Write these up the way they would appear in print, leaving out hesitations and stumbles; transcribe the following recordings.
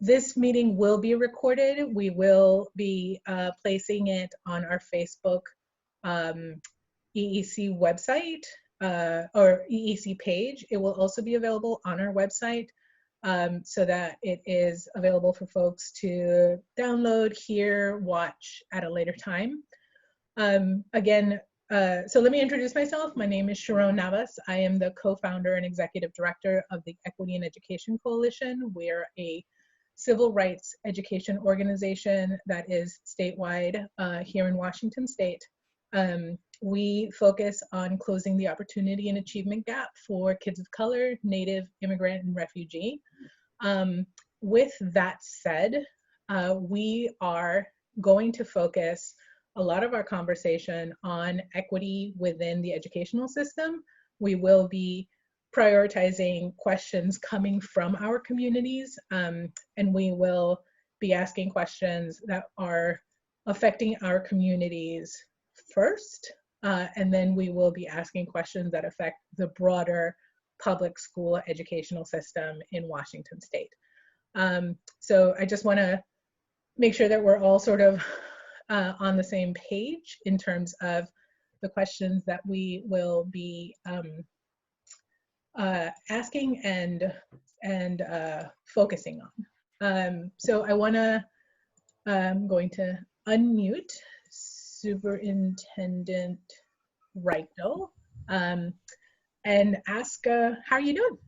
This meeting will be recorded. We will be placing it on our Facebook EEC website or EEC page. It will also be available on our website so that it is available for folks to download, hear, watch at a later time. So let me introduce myself. My name is Sharon Navas. I am the co-founder and executive director of the Equity in Education Coalition. We're a civil rights education organization that is statewide here in Washington State. We focus on closing the opportunity and achievement gap for kids of color, Native, immigrant, and refugee. With that said, we are going to focus a lot of our conversation on equity within the educational system. We will be prioritizing questions coming from our communities, and we will be asking questions that are affecting our communities first, and then we will be asking questions that affect the broader public school educational system in Washington State. So I just want to make sure that we're all sort of on the same page in terms of the questions that we will be asking and focusing on. So I'm going to unmute Superintendent Reykdal and ask, how are you doing?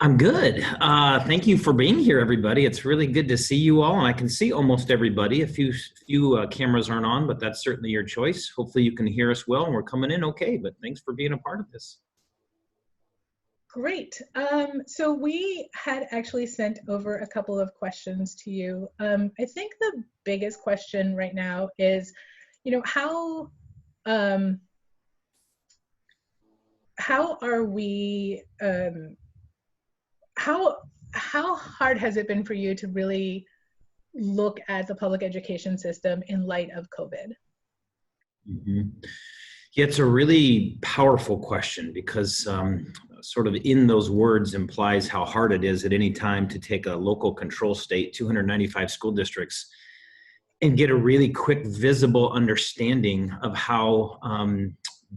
I'm good. Thank you for being here, everybody. It's really good to see you all. And I can see almost everybody. A few cameras aren't on, but that's certainly your choice. Hopefully you can hear us well and we're coming in okay, but thanks for being a part of this. Great. So we had actually sent over a couple of questions to you. I think the biggest question right now is, how are we, how hard has it been for you to really look at the public education system in light of COVID? Mm-hmm. Yeah, it's a really powerful question because sort of in those words implies how hard it is at any time to take a local control state, 295 school districts, and get a really quick, visible understanding of how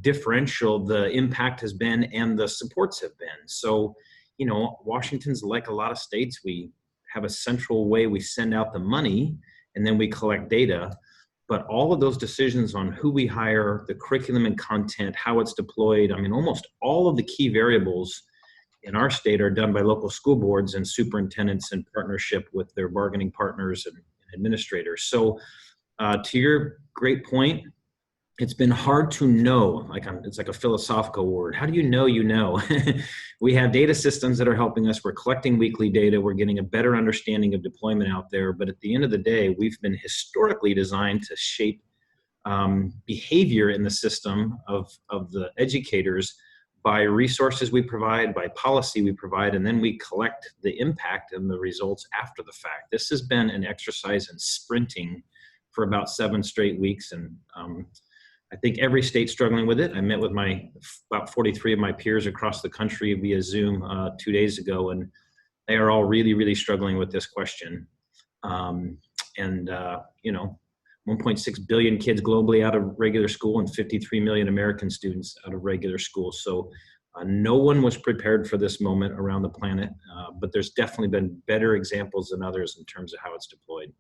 differential the impact has been and the supports have been. So, Washington's like a lot of states. We have a central way we send out the money and then we collect data. But all of those decisions on who we hire, the curriculum and content, how it's deployed, almost all of the key variables in our state are done by local school boards and superintendents in partnership with their bargaining partners and administrators. So to your great point, it's been hard to know, it's like a philosophical word. How do you know you know? We have data systems that are helping us. We're collecting weekly data. We're getting a better understanding of deployment out there. But at the end of the day, we've been historically designed to shape behavior in the system of the educators by resources we provide, by policy we provide, and then we collect the impact and the results after the fact. This has been an exercise in sprinting for about 7 straight weeks. And I think every state's struggling with it. I met with about 43 of my peers across the country via Zoom 2 days ago, and they are all really, really struggling with this question. 1.6 billion kids globally out of regular school and 53 million American students out of regular school. So no one was prepared for this moment around the planet, but there's definitely been better examples than others in terms of how it's deployed.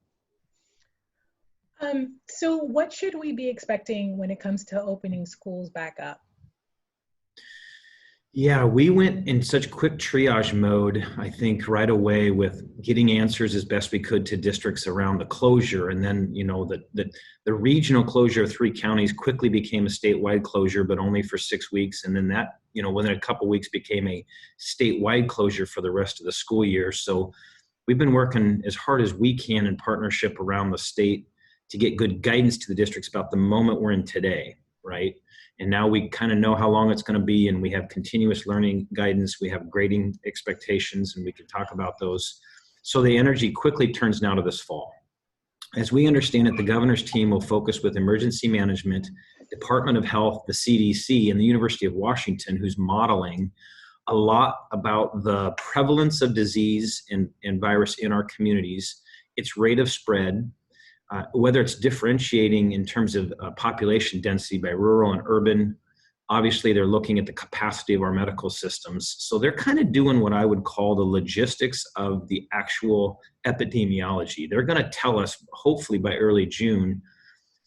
So what should we be expecting when it comes to opening schools back up? Yeah, we went in such quick triage mode, I think, right away with getting answers as best we could to districts around the closure. And then, the regional closure of 3 counties quickly became a statewide closure, but only for 6 weeks. And then that, within a couple weeks became a statewide closure for the rest of the school year. So we've been working as hard as we can in partnership around the state to get good guidance to the districts about the moment we're in today, right? And now we kind of know how long it's going to be, and we have continuous learning guidance. We have grading expectations, and we can talk about those. So the energy quickly turns now to this fall. As we understand it, the governor's team will focus with emergency management, Department of Health, the CDC, and the University of Washington, who's modeling a lot about the prevalence of disease and virus in our communities, its rate of spread, whether it's differentiating in terms of population density by rural and urban. Obviously, they're looking at the capacity of our medical systems. So they're kind of doing what I would call the logistics of the actual epidemiology. They're going to tell us, hopefully by early June,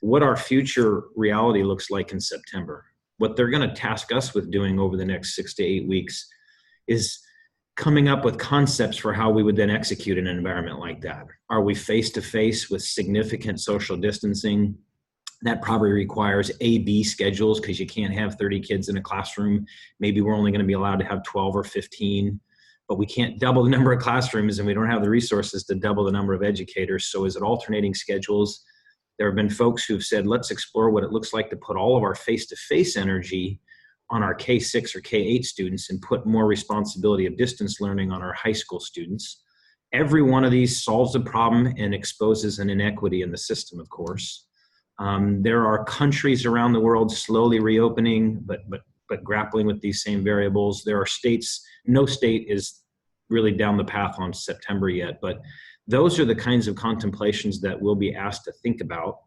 what our future reality looks like in September. What they're going to task us with doing over the next 6 to 8 weeks is coming up with concepts for how we would then execute in an environment like that. Are we face-to-face with significant social distancing? That probably requires A-B schedules because you can't have 30 kids in a classroom. Maybe we're only going to be allowed to have 12 or 15, but we can't double the number of classrooms and we don't have the resources to double the number of educators. So is it alternating schedules? There have been folks who've said, let's explore what it looks like to put all of our face-to-face energy on our K-6 or K-8 students and put more responsibility of distance learning on our high school students. Every one of these solves a problem and exposes an inequity in the system, of course. There are countries around the world slowly reopening, but grappling with these same variables. There are states, no state is really down the path on September yet, but those are the kinds of contemplations that we'll be asked to think about.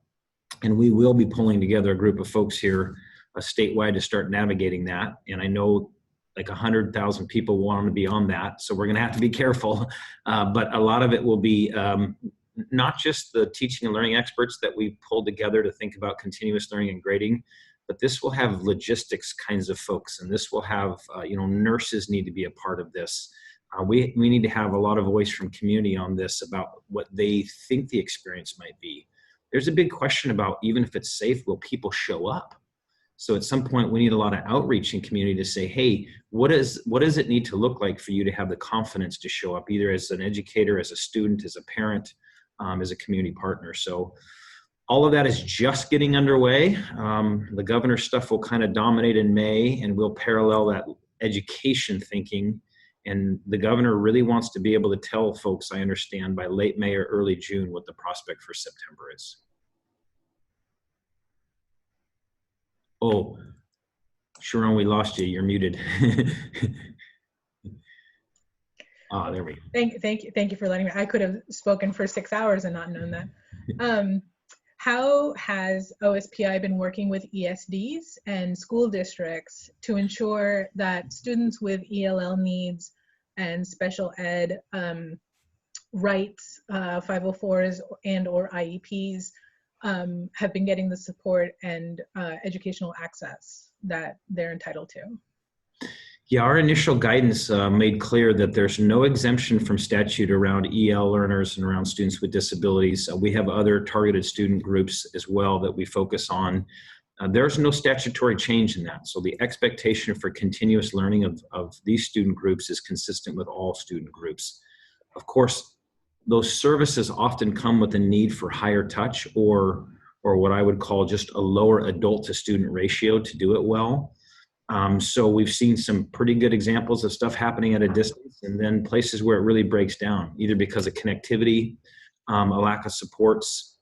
And we will be pulling together a group of folks here statewide to start navigating that. And I know like 100,000 people want to be on that. So we're going to have to be careful. But a lot of it will be not just the teaching and learning experts that we pulled together to think about continuous learning and grading, but this will have logistics kinds of folks. And this will have, nurses need to be a part of this. We need to have a lot of voice from community on this about what they think the experience might be. There's a big question about, even if it's safe, will people show up? So at some point we need a lot of outreach in community to say, hey, what does it need to look like for you to have the confidence to show up, either as an educator, as a student, as a parent, as a community partner. So all of that is just getting underway. The governor's stuff will kind of dominate in May, and we'll parallel that education thinking. And the governor really wants to be able to tell folks, I understand, by late May or early June what the prospect for September is. Oh, Sharon, we lost you. You're muted. There we go. Thank you for letting me. I could have spoken for 6 hours and not known that. How has OSPI been working with ESDs and school districts to ensure that students with ELL needs and special ed rights, 504s and or IEPs have been getting the support and educational access that they're entitled to? Yeah, our initial guidance made clear that there's no exemption from statute around EL learners and around students with disabilities. We have other targeted student groups as well that we focus on. There's no statutory change in that. So the expectation for continuous learning of these student groups is consistent with all student groups. Of course, those services often come with a need for higher touch or what I would call just a lower adult to student ratio to do it well. So we've seen some pretty good examples of stuff happening at a distance, and then places where it really breaks down, either because of connectivity, a lack of supports.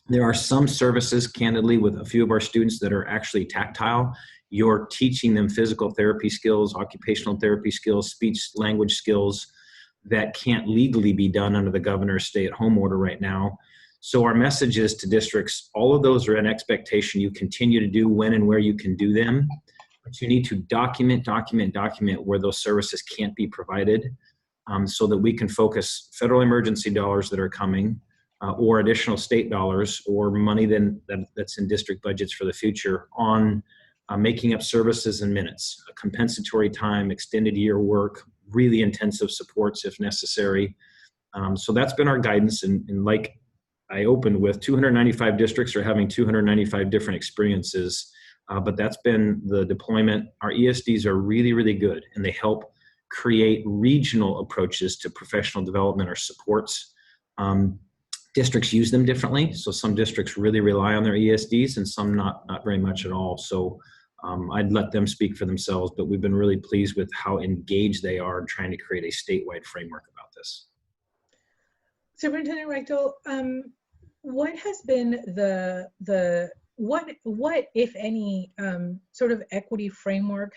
There are some services, candidly, with a few of our students that are actually tactile. You're teaching them physical therapy skills, occupational therapy skills, speech language skills that can't legally be done under the governor's stay-at-home order right now. So our message is to districts, all of those are an expectation you continue to do when and where you can do them. But you need to document where those services can't be provided so that we can focus federal emergency dollars that are coming or additional state dollars or money that's in district budgets for the future on making up services in minutes, compensatory time, extended year work, really intensive supports if necessary. So that's been our guidance. And like I opened with, 295 districts are having 295 different experiences. But that's been the deployment. Our ESDs are really, really good, and they help create regional approaches to professional development or supports. Districts use them differently. So some districts really rely on their ESDs and some not very much at all. So I'd let them speak for themselves, but we've been really pleased with how engaged they are in trying to create a statewide framework about this. Superintendent Reykdal, what has been the what, if any, sort of equity framework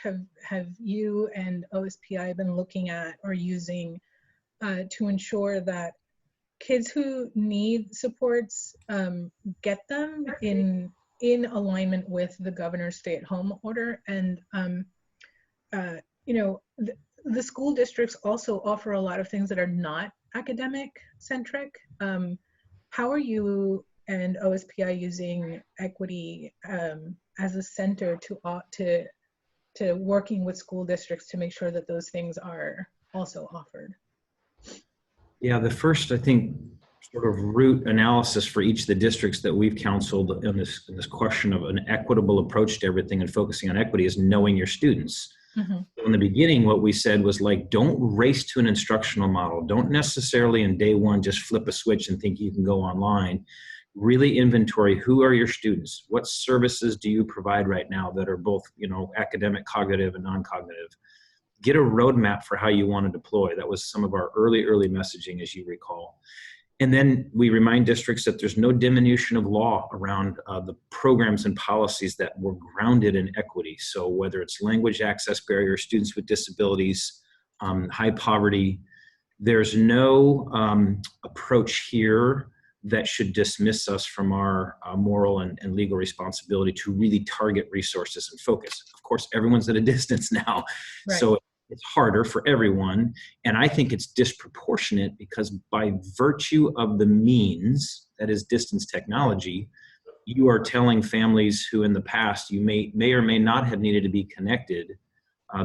have you and OSPI been looking at or using to ensure that kids who need supports get them in alignment with the governor's stay-at-home order? And you know, the school districts also offer a lot of things that are not academic centric. How are you and OSPI using equity as a center to working with school districts to make sure that those things are also offered? Yeah, the first, I think, sort of root analysis for each of the districts that we've counseled in this question of an equitable approach to everything and focusing on equity is knowing your students. Mm-hmm. So in the beginning, what we said was like, don't race to an instructional model. Don't necessarily in day one just flip a switch and think you can go online. Really inventory, who are your students? What services do you provide right now that are both, you know, academic, cognitive, and non-cognitive? Get a roadmap for how you want to deploy. That was some of our early messaging, as you recall. And then we remind districts that there's no diminution of law around the programs and policies that were grounded in equity. So whether it's language access barriers, students with disabilities, high poverty, there's no approach here that should dismiss us from our moral and legal responsibility to really target resources and focus. Of course, everyone's at a distance now. Right. So it's harder for everyone. And I think it's disproportionate because by virtue of the means, that is distance technology, you are telling families who in the past you may or may not have needed to be connected.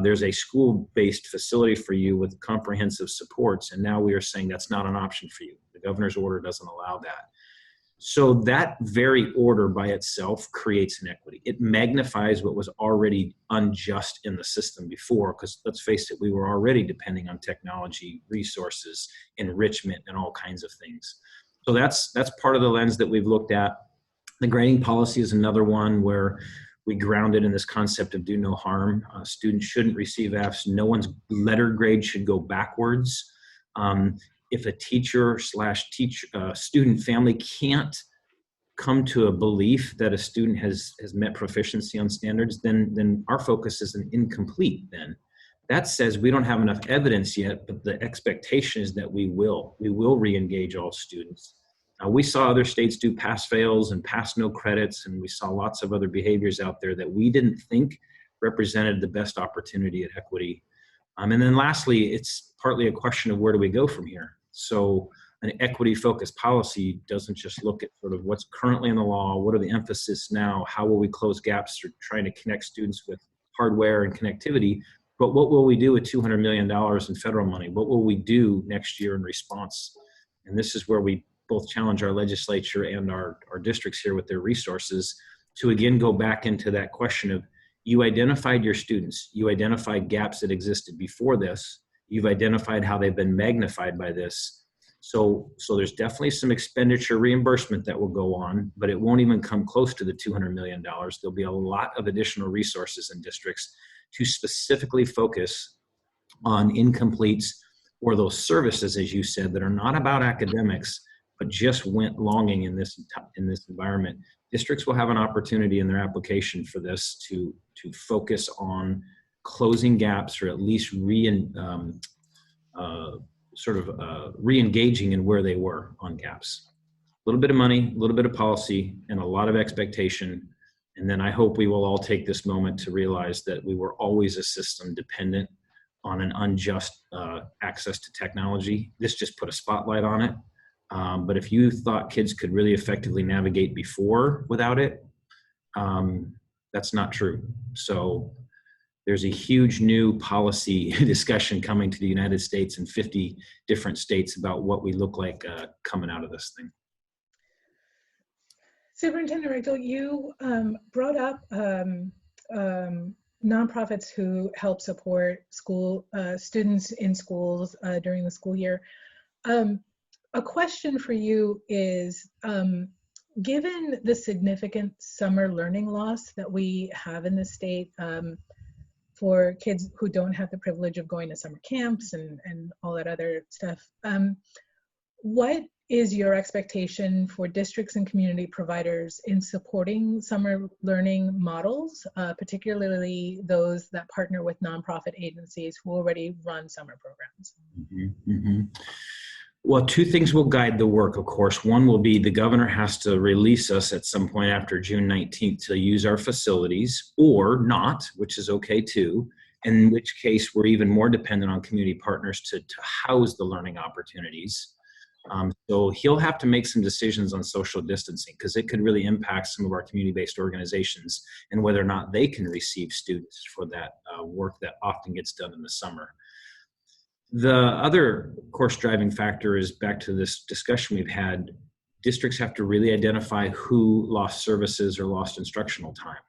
There's a school-based facility for you with comprehensive supports. And now we are saying that's not an option for you. The governor's order doesn't allow that. So that very order by itself creates inequity. It magnifies what was already unjust in the system before, because let's face it, we were already depending on technology, resources, enrichment, and all kinds of things. So that's part of the lens that we've looked at. The grading policy is another one where we grounded in this concept of do no harm. Students shouldn't receive Fs. No one's letter grade should go backwards. If a teacher / student family can't come to a belief that a student has met proficiency on standards, then our focus is an incomplete then. That says we don't have enough evidence yet, but the expectation is that we will re-engage all students. We saw other states do pass fails and pass no credits, and we saw lots of other behaviors out there that we didn't think represented the best opportunity at equity. And then lastly, it's partly a question of where do we go from here? So an equity-focused policy doesn't just look at sort of what's currently in the law, what are the emphasis now, how will we close gaps through trying to connect students with hardware and connectivity, but what will we do with $200 million in federal money? What will we do next year in response? And this is where we both challenge our legislature and our districts here with their resources to again go back into that question of you identified your students, you identified gaps that existed before this, you've identified how they've been magnified by this. So there's definitely some expenditure reimbursement that will go on, but it won't even come close to the $200 million. There'll be a lot of additional resources in districts to specifically focus on incompletes or those services, as you said, that are not about academics, but just went longing in this environment. Districts will have an opportunity in their application for this to focus on closing gaps or at least re-engaging in where they were on gaps. A little bit of money, a little bit of policy, and a lot of expectation. And then I hope we will all take this moment to realize that we were always a system dependent on an unjust access to technology. This just put a spotlight on it. But if you thought kids could really effectively navigate before without it, that's not true. So there's a huge new policy discussion coming to the United States and 50 different states about what we look like coming out of this thing. Superintendent Reykdal, you brought up nonprofits who help support students in schools during the school year. A question for you is, given the significant summer learning loss that we have in the state for kids who don't have the privilege of going to summer camps and all that other stuff, what is your expectation for districts and community providers in supporting summer learning models, particularly those that partner with nonprofit agencies who already run summer programs? Mm-hmm. Mm-hmm. Well, two things will guide the work, of course. One will be the governor has to release us at some point after June 19th to use our facilities, or not, which is okay too, in which case we're even more dependent on community partners to house the learning opportunities. So he'll have to make some decisions on social distancing, because it could really impact some of our community-based organizations and whether or not they can receive students for that work that often gets done in the summer. The other course driving factor is back to this discussion we've had. Districts have to really identify who lost services or lost instructional time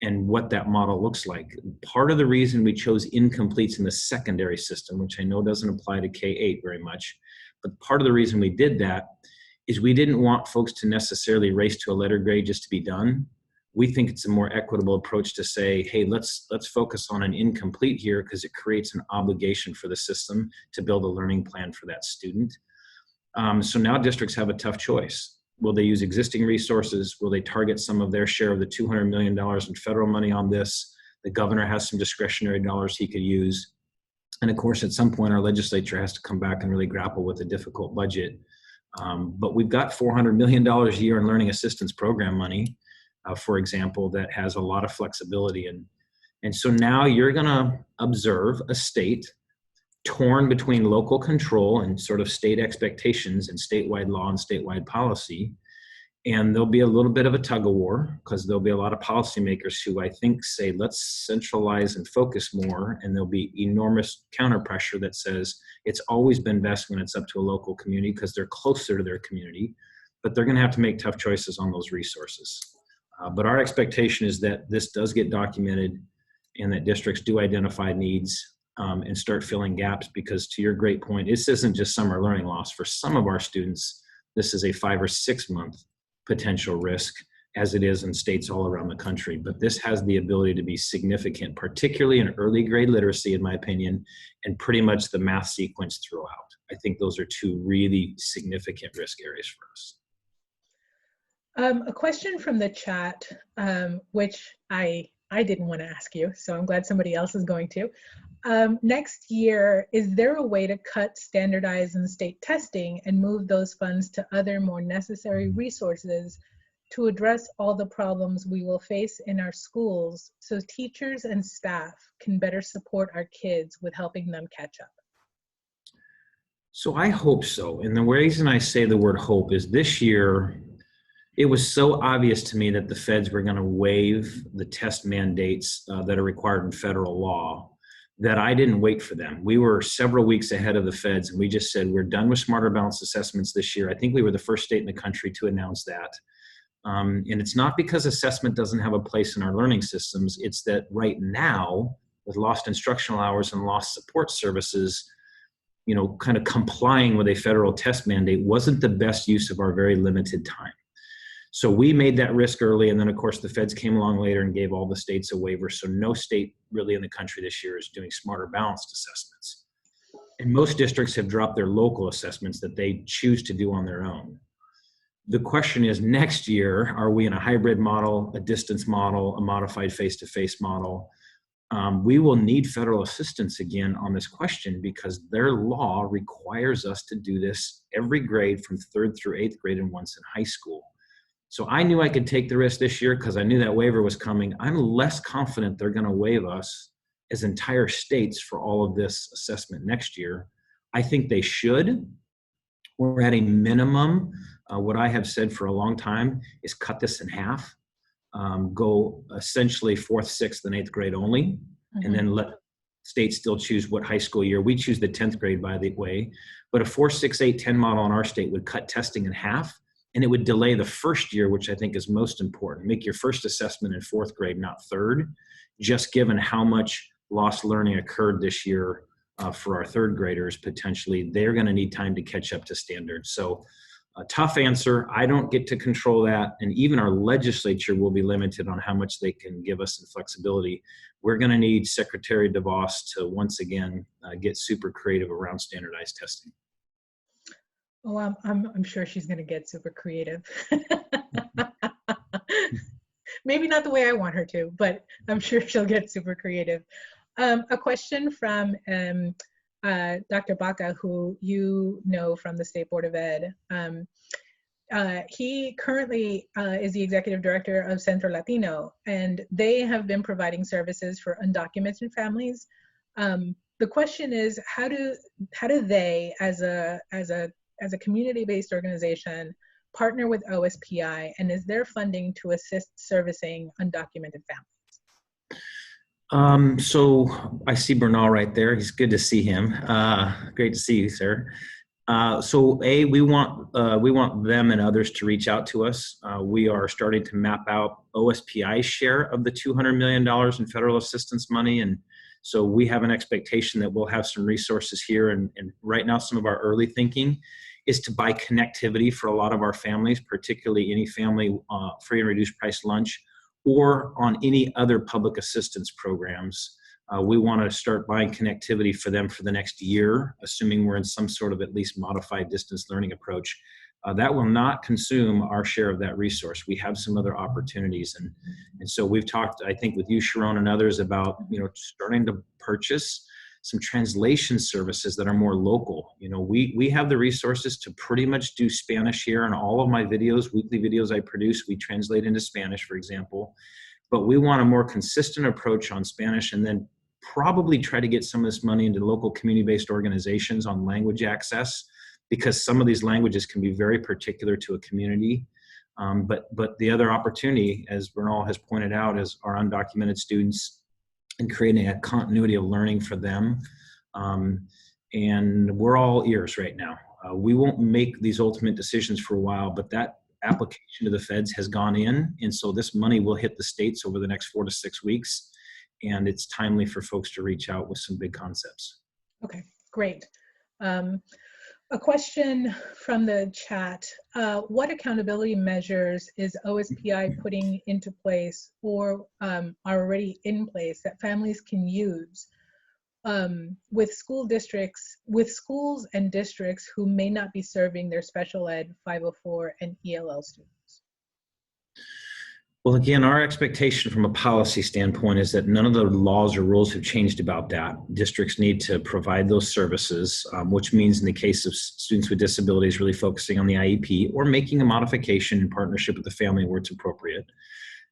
and what that model looks like. Part of the reason we chose incompletes in the secondary system, which I know doesn't apply to K-8 very much, but part of the reason we did that is we didn't want folks to necessarily race to a letter grade just to be done. We think it's a more equitable approach to say, hey, let's focus on an incomplete here, because it creates an obligation for the system to build a learning plan for that student. So now districts have a tough choice. Will they use existing resources? Will they target some of their share of the $200 million in federal money on this? The governor has some discretionary dollars he could use. And of course, at some point, our legislature has to come back and really grapple with a difficult budget. But we've got $400 million a year in learning assistance program money, for example, that has a lot of flexibility. And so now you're going to observe a state torn between local control and sort of state expectations and statewide law and statewide policy. And there'll be a little bit of a tug of war, because there'll be a lot of policymakers who I think say, let's centralize and focus more. And there'll be enormous counter pressure that says it's always been best when it's up to a local community because they're closer to their community, but they're going to have to make tough choices on those resources. But our expectation is that this does get documented and that districts do identify needs and start filling gaps, because to your great point, this isn't just summer learning loss. For some of our students, this is a 5 or 6 month potential risk, as it is in states all around the country. But this has the ability to be significant, particularly in early grade literacy, in my opinion, and pretty much the math sequence throughout. I think those are two really significant risk areas for us. A question from the chat, which I didn't want to ask you, so I'm glad somebody else is going to. Next year, is there a way to cut standardized and state testing and move those funds to other more necessary resources to address all the problems we will face in our schools, so teachers and staff can better support our kids with helping them catch up? So I hope so. And the reason I say the word hope is this year, it was so obvious to me that the feds were going to waive the test mandates that are required in federal law, that I didn't wait for them. We were several weeks ahead of the feds, and we just said, we're done with smarter balanced assessments this year. I think we were the first state in the country to announce that. And it's not because assessment doesn't have a place in our learning systems. It's that right now, with lost instructional hours and lost support services, kind of complying with a federal test mandate wasn't the best use of our very limited time. So we made that risk early, and then of course the feds came along later and gave all the states a waiver. So no state really in the country this year is doing smarter balanced assessments. And most districts have dropped their local assessments that they choose to do on their own. The question is, next year, are we in a hybrid model, a distance model, a modified face-to-face model? We will need federal assistance again on this question, because their law requires us to do this every grade from 3rd through 8th grade and once in high school. So I knew I could take the risk this year because I knew that waiver was coming. I'm less confident they're going to waive us as entire states for all of this assessment next year. I think they should. Or at a minimum, what I have said for a long time is cut this in half, go essentially 4th, 6th, and 8th grade only, and then let states still choose what high school year. We choose the 10th grade, by the way, but a 4, 6, 8, 10 model in our state would cut testing in half. And it would delay the first year, which I think is most important. Make your first assessment in 4th grade, not 3rd, just given how much lost learning occurred this year for our 3rd graders, potentially. They're going to need time to catch up to standards. So a tough answer. I don't get to control that. And even our legislature will be limited on how much they can give us in flexibility. We're going to need Secretary DeVos to once again get super creative around standardized testing. Oh, I'm sure she's going to get super creative. Maybe not the way I want her to, but I'm sure she'll get super creative. A question from Dr. Baca, who you know from the State Board of Ed. He currently is the executive director of Centro Latino, and they have been providing services for undocumented families. The question is, how do they, as a community-based organization, partner with OSPI, and is there funding to assist servicing undocumented families? So I see Bernal right there. He's good to see him. Great to see you, sir. So we want them and others to reach out to us. We are starting to map out OSPI's share of the $200 million in federal assistance money. And so we have an expectation that we'll have some resources here. And right now, some of our early thinking is to buy connectivity for a lot of our families, particularly any family free and reduced price lunch, or on any other public assistance programs. We want to start buying connectivity for them for the next year, assuming we're in some sort of at least modified distance learning approach. That will not consume our share of that resource. We have some other opportunities. And so we've talked, I think, with you, Sharon, and others about, starting to purchase some translation services that are more local. We have the resources to pretty much do Spanish here, and all of my videos, weekly videos I produce, we translate into Spanish, for example. But we want a more consistent approach on Spanish, and then probably try to get some of this money into local community-based organizations on language access, because some of these languages can be very particular to a community. But the other opportunity, as Bernal has pointed out, is our undocumented students and creating a continuity of learning for them. And we're all ears right now. We won't make these ultimate decisions for a while, but that application to the feds has gone in. And so this money will hit the states over the next 4 to 6 weeks. And it's timely for folks to reach out with some big concepts. Okay, great. A question from the chat. What accountability measures is OSPI putting into place or are already in place that families can use with schools and districts who may not be serving their special ed 504 and ELL students? Well, again, our expectation from a policy standpoint is that none of the laws or rules have changed about that. Districts need to provide those services, which means in the case of students with disabilities, really focusing on the IEP or making a modification in partnership with the family where it's appropriate.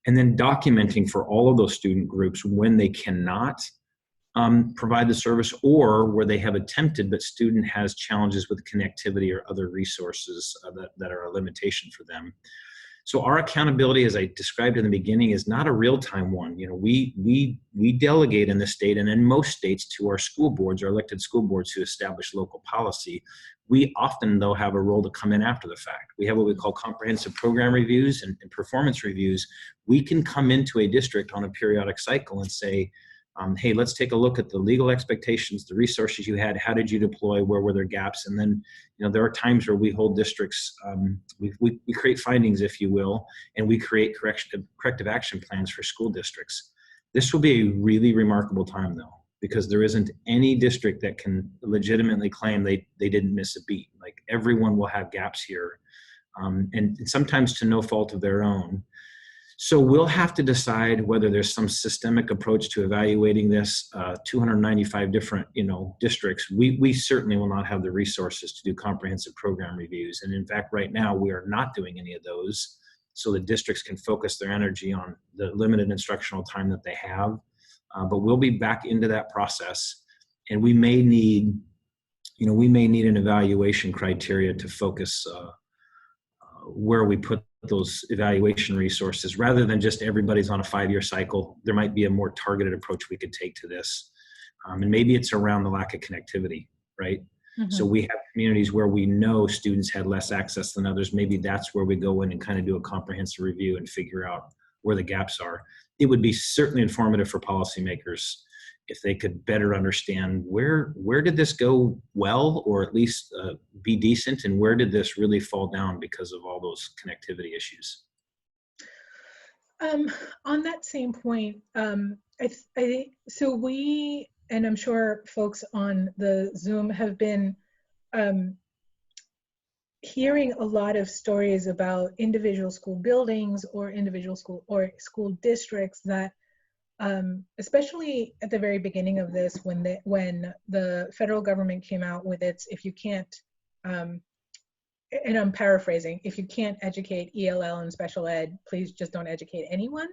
And then documenting for all of those student groups when they cannot provide the service, or where they have attempted, but student has challenges with connectivity or other resources that are a limitation for them. So our accountability, as I described in the beginning, is not a real-time one. We delegate in the state and in most states to our school boards, our elected school boards who establish local policy. We often, though, have a role to come in after the fact. We have what we call comprehensive program reviews and performance reviews. We can come into a district on a periodic cycle and say, hey, let's take a look at the legal expectations, the resources you had, how did you deploy, where were there gaps? And then, there are times where we hold districts, we create findings, if you will, and we create corrective action plans for school districts. This will be a really remarkable time, though, because there isn't any district that can legitimately claim they didn't miss a beat. Like, everyone will have gaps here, and sometimes to no fault of their own. So we'll have to decide whether there's some systemic approach to evaluating this. 295 different, districts. We certainly will not have the resources to do comprehensive program reviews. And in fact, right now, we are not doing any of those, so the districts can focus their energy on the limited instructional time that they have. But we'll be back into that process, and we may need an evaluation criteria to focus where we put those evaluation resources, rather than just everybody's on a 5-year cycle. There might be a more targeted approach we could take to this. And maybe it's around the lack of connectivity, right? Mm-hmm. So we have communities where we know students had less access than others. Maybe that's where we go in and kind of do a comprehensive review and figure out where the gaps are. It would be certainly informative for policymakers if they could better understand where did this go well, or at least be decent, and where did this really fall down because of all those connectivity issues. On that same point, so we, and I'm sure folks on the Zoom have been hearing a lot of stories about individual school buildings or individual school districts that, especially at the very beginning of this, when the federal government came out with its, if you can't, and I'm paraphrasing, if you can't educate ELL and special ed, please just don't educate anyone.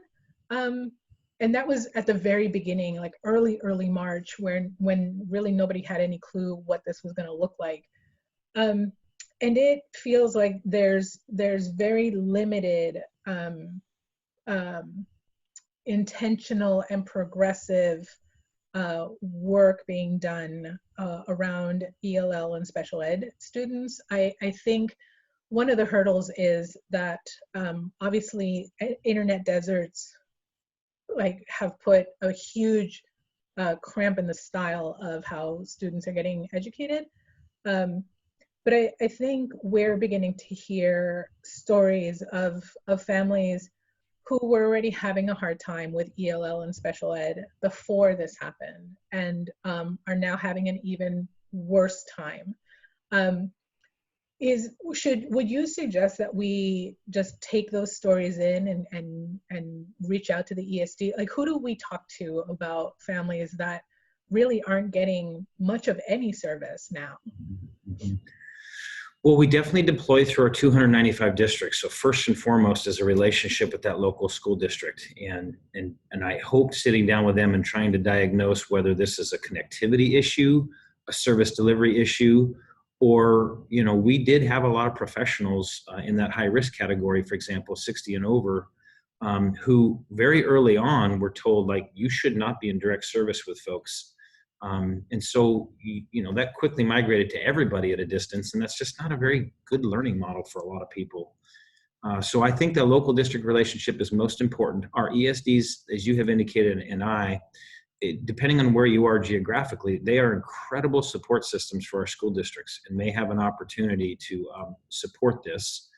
And that was at the very beginning, like early March, when really nobody had any clue what this was going to look like. And it feels like there's very limited intentional and progressive work being done around ELL and special ed students. I think one of the hurdles is that obviously internet deserts have put a huge cramp in the style of how students are getting educated. But I think we're beginning to hear stories of families who were already having a hard time with ELL and special ed before this happened, and are now having an even worse time. Would you suggest that we just take those stories in and reach out to the ESD? Like, who do we talk to about families that really aren't getting much of any service now? Mm-hmm. Well, we definitely deploy through our 295 districts. So first and foremost is a relationship with that local school district. And I hope sitting down with them and trying to diagnose whether this is a connectivity issue, a service delivery issue, or, we did have a lot of professionals in that high risk category, for example, 60 and over, who very early on were told, like, you should not be in direct service with folks. And so, that quickly migrated to everybody at a distance, and that's just not a very good learning model for a lot of people. So I think the local district relationship is most important. Our ESDs, as you have indicated, and depending on where you are geographically, they are incredible support systems for our school districts, and they have an opportunity to support this.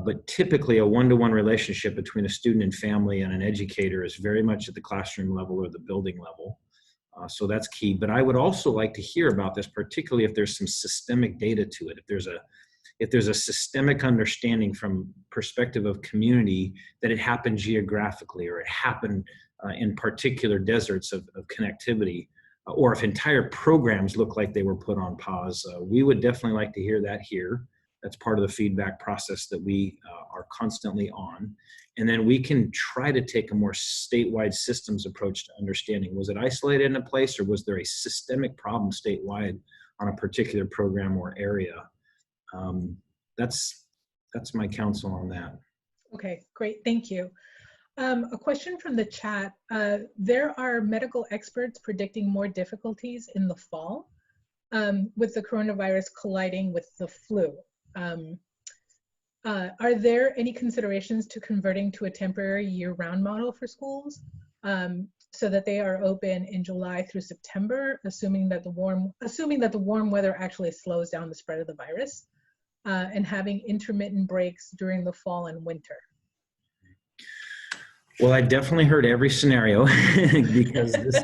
But typically a one-to-one relationship between a student and family and an educator is very much at the classroom level or the building level. So that's key. But I would also like to hear about this, particularly if there's some systemic data to it. If there's a systemic understanding from perspective of community that it happened geographically, or it happened in particular deserts of connectivity, or if entire programs look like they were put on pause, we would definitely like to hear that here. That's part of the feedback process that we are constantly on. And then we can try to take a more statewide systems approach to understanding, was it isolated in a place, or was there a systemic problem statewide on a particular program or area? That's my counsel on that. Okay, great, thank you. A question from the chat. There are medical experts predicting more difficulties in the fall with the coronavirus colliding with the flu. Are there any considerations to converting to a temporary year-round model for schools so that they are open in July through September, assuming that the warm weather actually slows down the spread of the virus, and having intermittent breaks during the fall and winter? Well, I definitely heard every scenario because this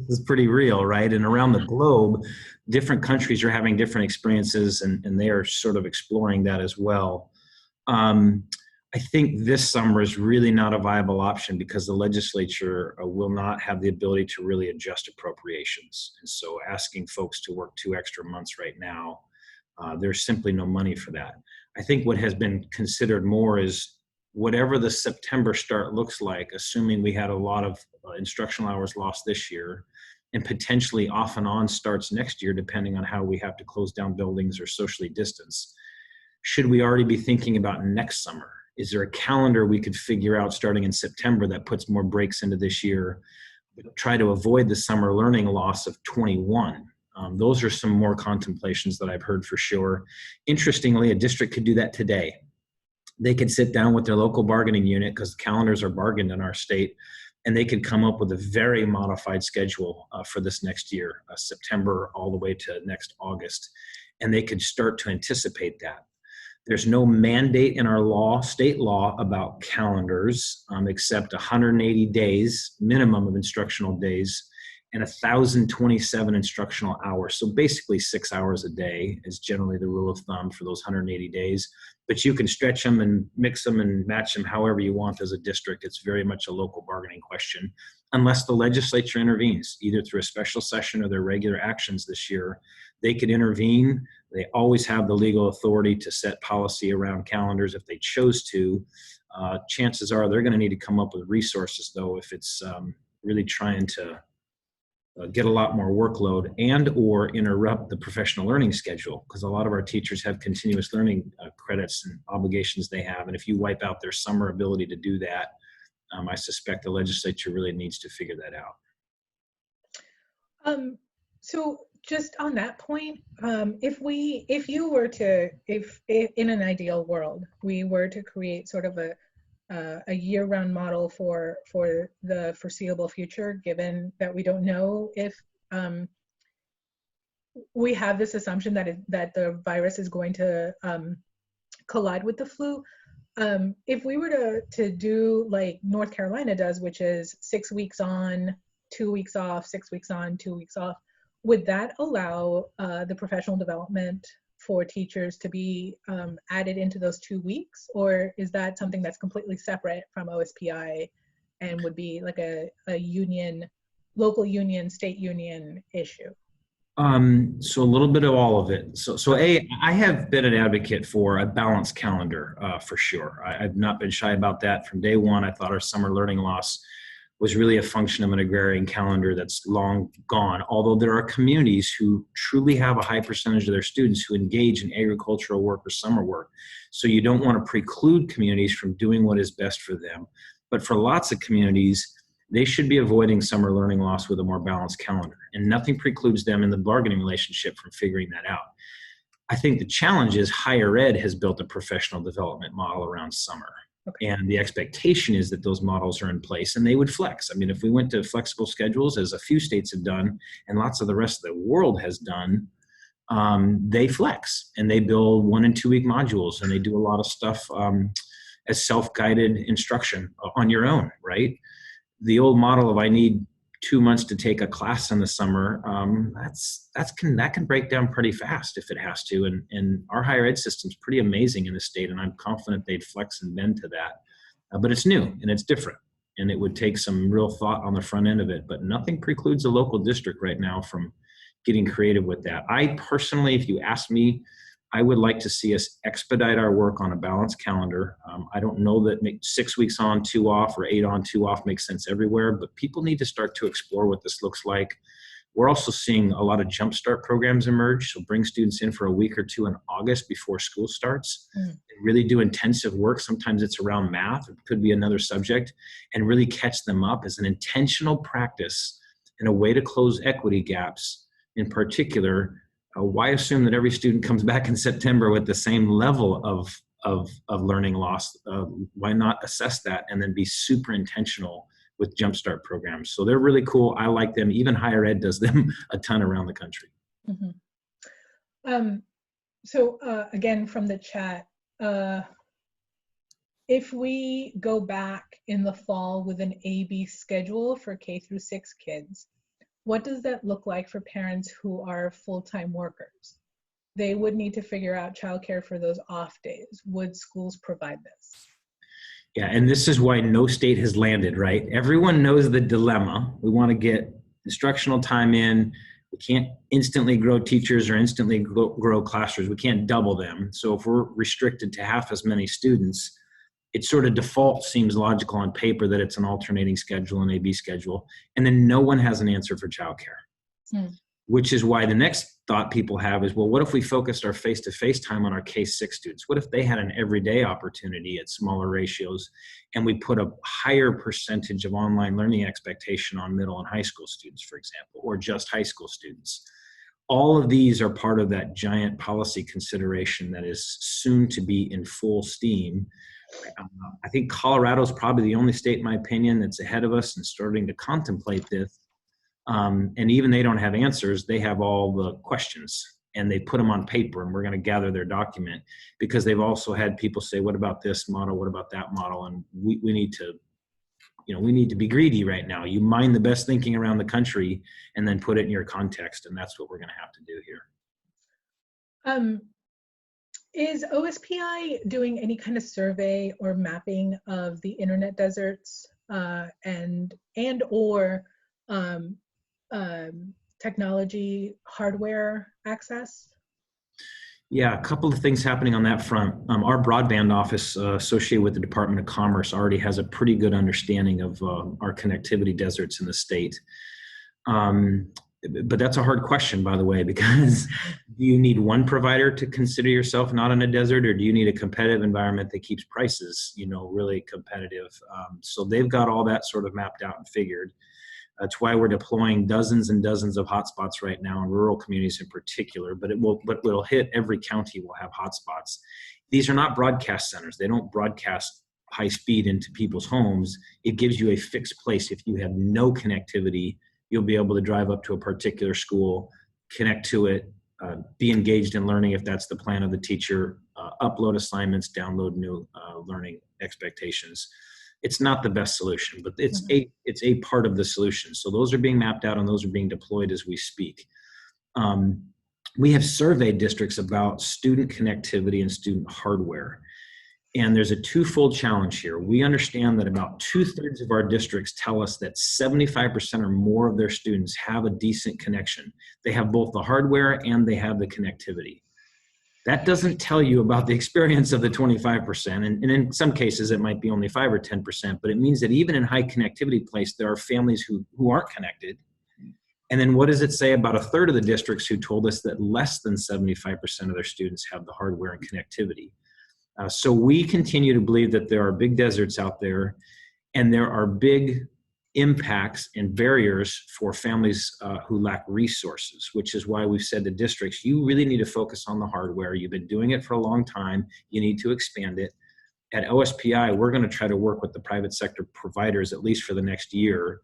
is pretty real, right? And around the globe, different countries are having different experiences, and they are sort of exploring that as well. I think this summer is really not a viable option because the legislature will not have the ability to really adjust appropriations. And so asking folks to work 2 extra months right now, there's simply no money for that. I think what has been considered more is whatever the September start looks like, assuming we had a lot of instructional hours lost this year, and potentially off and on starts next year, depending on how we have to close down buildings or socially distance. Should we already be thinking about next summer? Is there a calendar we could figure out starting in September that puts more breaks into this year, try to avoid the summer learning loss of 21? Those are some more contemplations that I've heard for sure. Interestingly, a district could do that today. They could sit down with their local bargaining unit, because the calendars are bargained in our state, and they could come up with a very modified schedule for this next year, September all the way to next August, and they could start to anticipate that. There's no mandate in our law, state law, about calendars, except 180 days minimum of instructional days, and 1,027 instructional hours. So basically 6 hours a day is generally the rule of thumb for those 180 days. But you can stretch them and mix them and match them however you want as a district. It's very much a local bargaining question, unless the legislature intervenes, either through a special session or their regular actions this year. They could intervene. They always have the legal authority to set policy around calendars if they chose to. Chances are they're going to need to come up with resources, though, if it's really trying to get a lot more workload and or interrupt the professional learning schedule, because a lot of our teachers have continuous learning credits and obligations they have. And if you wipe out their summer ability to do that, I suspect the legislature really needs to figure that out. So just on that point, if you were to, if in an ideal world, we were to create sort of a year-round model for the foreseeable future, given that we don't know if we have this assumption that the virus is going to collide with the flu. If we were to do like North Carolina does, which is 6 weeks on, 2 weeks off, 6 weeks on, 2 weeks off, would that allow the professional development for teachers to be added into those 2 weeks? Or is that something that's completely separate from OSPI and would be like a union, local union, state union issue? So a little bit of all of it. So I have been an advocate for a balanced calendar for sure. I've not been shy about that from day one. I thought our summer learning loss was really a function of an agrarian calendar that's long gone, although there are communities who truly have a high percentage of their students who engage in agricultural work or summer work. So you don't want to preclude communities from doing what is best for them. But for lots of communities, they should be avoiding summer learning loss with a more balanced calendar, and nothing precludes them in the bargaining relationship from figuring that out. I think the challenge is higher ed has built a professional development model around summer. Okay. And the expectation is that those models are in place and they would flex. I mean, if we went to flexible schedules, as a few states have done and lots of the rest of the world has done, they flex and they build 1 and 2 week modules, and they do a lot of stuff as self-guided instruction on your own, right? The old model of I need 2 months to take a class in the summer, that can break down pretty fast if it has to. And our higher ed system's pretty amazing in the state, and I'm confident they'd flex and bend to that. But it's new and it's different, and it would take some real thought on the front end of it. But nothing precludes a local district right now from getting creative with that. I personally, if you ask me, I would like to see us expedite our work on a balanced calendar. I don't know that 6 weeks on, 2 off, or 8 on, 2 off makes sense everywhere, but people need to start to explore what this looks like. We're also seeing a lot of jumpstart programs emerge, so bring students in for a week or 2 in August before school starts, and really do intensive work. Sometimes it's around math, it could be another subject, and really catch them up as an intentional practice and a way to close equity gaps in particular. Why assume that every student comes back in September with the same level of learning loss? Why not assess that and then be super intentional with jumpstart programs? So they're really cool. I like them. Even higher ed does them a ton around the country. Mm-hmm. So again, from the chat, if we go back in the fall with an A-B schedule for K through 6 kids, what does that look like for parents who are full-time workers? They would need to figure out childcare for those off days. Would schools provide this? Yeah, and this is why no state has landed, right? Everyone knows the dilemma. We want to get instructional time in. We can't instantly grow teachers or instantly grow classrooms. We can't double them. So if we're restricted to half as many students, it sort of default seems logical on paper that it's an alternating schedule, an A-B schedule, and then no one has an answer for childcare, which is why the next thought people have is, well, what if we focused our face-to-face time on our K-6 students? What if they had an everyday opportunity at smaller ratios, and we put a higher percentage of online learning expectation on middle and high school students, for example, or just high school students? All of these are part of that giant policy consideration that is soon to be in full steam. I think Colorado is probably the only state, in my opinion, that's ahead of us and starting to contemplate this. And even they don't have answers. They have all the questions, and they put them on paper, and we're going to gather their document, because they've also had people say, what about this model? What about that model? And we need to we need to be greedy right now. You mine the best thinking around the country and then put it in your context. And that's what we're going to have to do here. Is OSPI doing any kind of survey or mapping of the internet deserts and or technology hardware access? Yeah, a couple of things happening on that front. Our broadband office associated with the Department of Commerce already has a pretty good understanding of our connectivity deserts in the state. But that's a hard question, by the way, because do you need one provider to consider yourself not in a desert, or do you need a competitive environment that keeps prices, really competitive? So they've got all that sort of mapped out and figured. That's why we're deploying dozens and dozens of hotspots right now in rural communities in particular, but it'll hit every county will have hotspots. These are not broadcast centers. They don't broadcast high speed into people's homes. It gives you a fixed place. If you have no connectivity, you'll be able to drive up to a particular school, connect to it, be engaged in learning if that's the plan of the teacher, upload assignments, download new learning expectations. It's not the best solution, but it's a part of the solution. So those are being mapped out and those are being deployed as we speak. We have surveyed districts about student connectivity and student hardware. And there's a twofold challenge here. We understand that about 2/3 of our districts tell us that 75% or more of their students have a decent connection. They have both the hardware and they have the connectivity. That doesn't tell you about the experience of the 25%. And in some cases, it might be only 5 or 10%, but it means that even in high connectivity place, there are families who aren't connected. And then what does it say about 1/3 of the districts who told us that less than 75% of their students have the hardware and connectivity? So we continue to believe that there are big deserts out there, and there are big impacts and barriers for families who lack resources, which is why we've said to districts, you really need to focus on the hardware. You've been doing it for a long time. You need to expand it. At OSPI, we're going to try to work with the private sector providers, at least for the next year,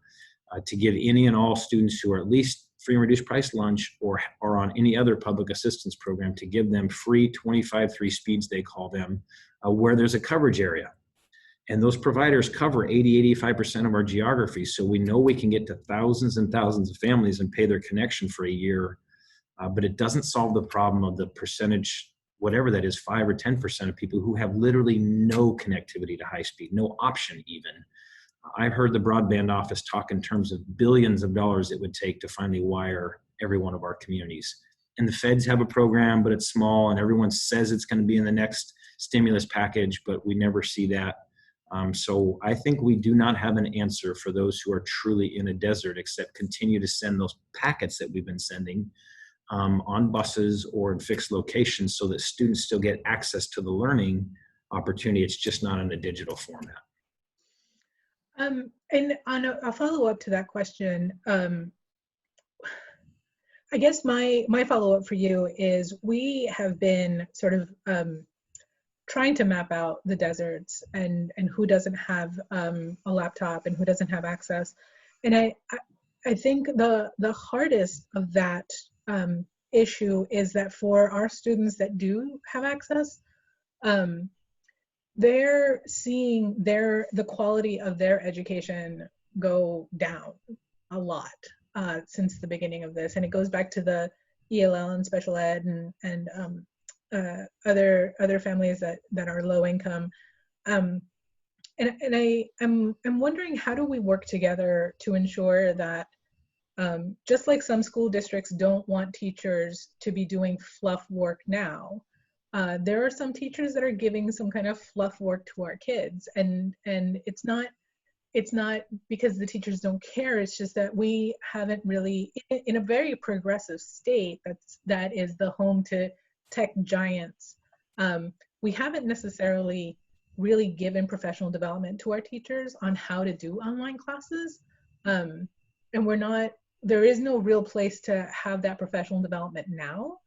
to give any and all students who are at least free and reduced price lunch or on any other public assistance program, to give them free 25/3 speeds, they call them, where there's a coverage area. And those providers cover 80–85% of our geography. So we know we can get to thousands and thousands of families and pay their connection for a year. But it doesn't solve the problem of the percentage, whatever that is, 5 or 10% of people who have literally no connectivity to high speed, no option even. I've heard the broadband office talk in terms of billions of dollars it would take to finally wire every one of our communities. And the feds have a program, but it's small, and everyone says it's going to be in the next stimulus package, but we never see that. So I think we do not have an answer for those who are truly in a desert, except continue to send those packets that we've been sending on buses or in fixed locations so that students still get access to the learning opportunity. It's just not in a digital format. And on a follow-up to that question, I guess my follow-up for you is we have been sort of trying to map out the deserts and who doesn't have a laptop and who doesn't have access. And I think the hardest of that issue is that for our students that do have access, they're seeing the quality of their education go down a lot since the beginning of this. And it goes back to the ELL and special ed and other families that are low income. And I'm wondering, how do we work together to ensure that just like some school districts don't want teachers to be doing fluff work now, there are some teachers that are giving some kind of fluff work to our kids, and it's not because the teachers don't care. It's just that we haven't really, in a very progressive state that is the home to tech giants, we haven't necessarily really given professional development to our teachers on how to do online classes, and there is no real place to have that professional development now.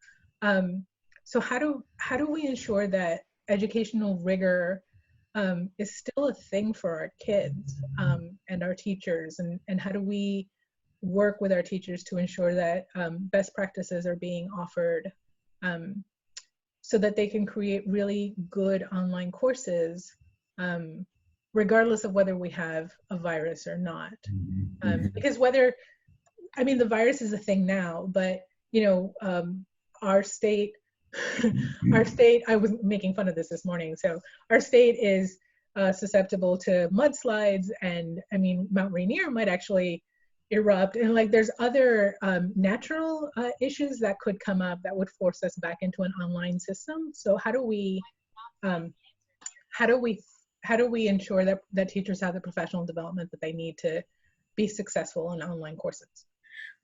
So how do we ensure that educational rigor is still a thing for our kids and our teachers, and how do we work with our teachers to ensure that best practices are being offered so that they can create really good online courses regardless of whether we have a virus or not. Mm-hmm. Because I mean, the virus is a thing now, but our state, I was making fun of this morning. So our state is susceptible to mudslides, and I mean, Mount Rainier might actually erupt, and like there's other natural issues that could come up that would force us back into an online system. So how do we ensure that teachers have the professional development that they need to be successful in online courses?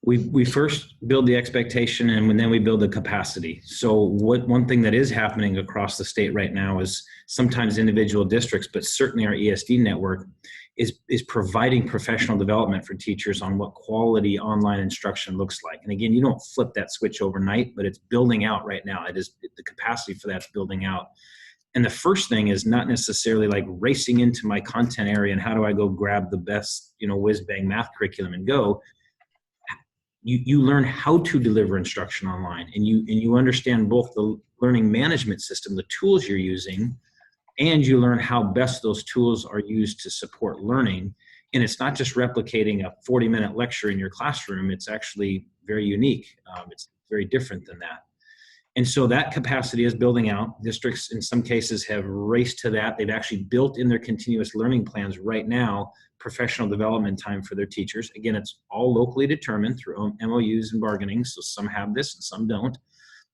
We first build the expectation, and then we build the capacity. So one thing that is happening across the state right now is sometimes individual districts, but certainly our ESD network is providing professional development for teachers on what quality online instruction looks like. And again, you don't flip that switch overnight, but it's building out right now. The capacity for that's building out. And the first thing is not necessarily like racing into my content area and how do I go grab the best, whiz bang math curriculum and go. You learn how to deliver instruction online, and you understand both the learning management system, the tools you're using, and you learn how best those tools are used to support learning. And it's not just replicating a 40-minute lecture in your classroom. It's actually very unique. It's very different than that. And so that capacity is building out. Districts in some cases have raced to that. They've actually built in their continuous learning plans right now professional development time for their teachers. Again, it's all locally determined through MOUs and bargaining, so some have this and some don't.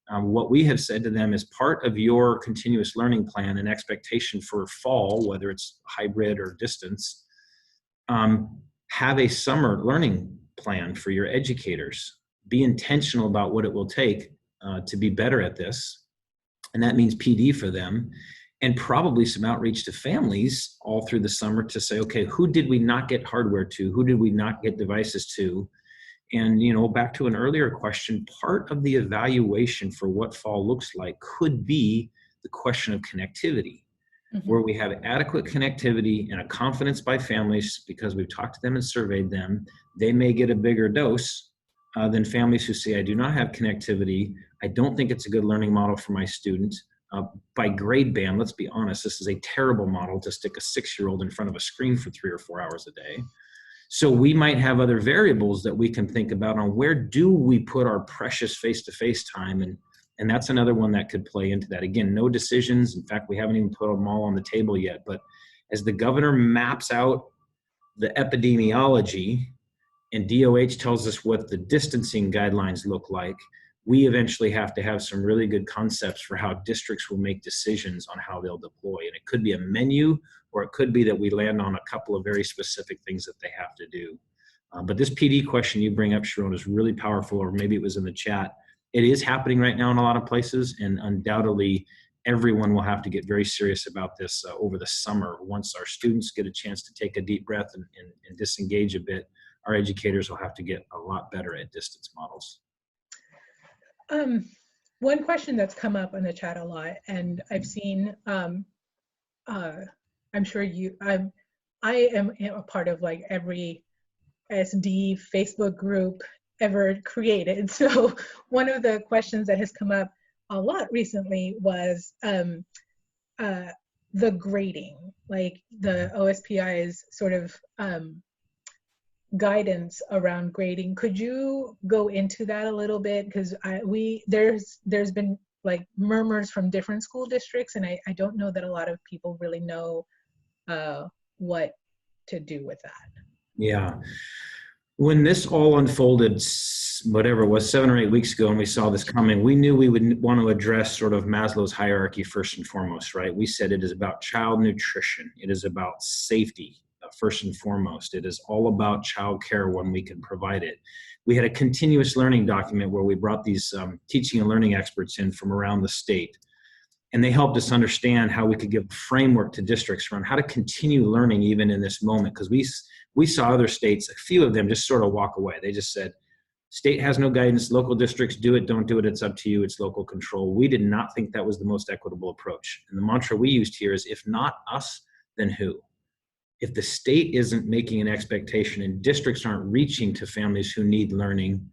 What we have said to them is part of your continuous learning plan and expectation for fall, whether it's hybrid or distance, have a summer learning plan for your educators. Be intentional about what it will take to be better at this. And that means PD for them, and probably some outreach to families all through the summer to say, okay, who did we not get hardware to? Who did we not get devices to? And, back to an earlier question, part of the evaluation for what fall looks like could be the question of connectivity, where we have adequate connectivity and a confidence by families because we've talked to them and surveyed them. They may get a bigger dose than families who say, I do not have connectivity. I don't think it's a good learning model for my student. By grade band, let's be honest, this is a terrible model to stick a 6-year-old in front of a screen for 3 or 4 hours a day. So we might have other variables that we can think about on where do we put our precious face-to-face time, and that's another one that could play into that. Again, no decisions. In fact, we haven't even put them all on the table yet, but as the governor maps out the epidemiology and DOH tells us what the distancing guidelines look like, we eventually have to have some really good concepts for how districts will make decisions on how they'll deploy. And it could be a menu, or it could be that we land on a couple of very specific things that they have to do. But this PD question you bring up, Sharon, is really powerful, or maybe it was in the chat. It is happening right now in a lot of places, and undoubtedly everyone will have to get very serious about this over the summer. Once our students get a chance to take a deep breath and disengage a bit, our educators will have to get a lot better at distance models. One question that's come up in the chat a lot, and I've seen, I'm sure I am a part of like every SD Facebook group ever created. So one of the questions that has come up a lot recently was the grading, like the OSPI's sort of guidance around grading. Could you go into that a little bit? Because there's been like murmurs from different school districts, and I don't know that a lot of people really know what to do with that. Yeah. When this all unfolded, whatever it was, 7 or 8 weeks ago, and we saw this coming, we knew we would want to address sort of Maslow's hierarchy first and foremost, right? We said it is about child nutrition. It is about safety. First and foremost, it is all about child care when we can provide it. We had a continuous learning document where we brought these teaching and learning experts in from around the state, and they helped us understand how we could give a framework to districts around how to continue learning even in this moment, because we saw other states, a few of them just sort of walk away. They just said, state has no guidance, local districts do it, don't do it, it's up to you, it's local control. We did not think that was the most equitable approach. And the mantra we used here is, if not us, then who? If the state isn't making an expectation and districts aren't reaching to families who need learning,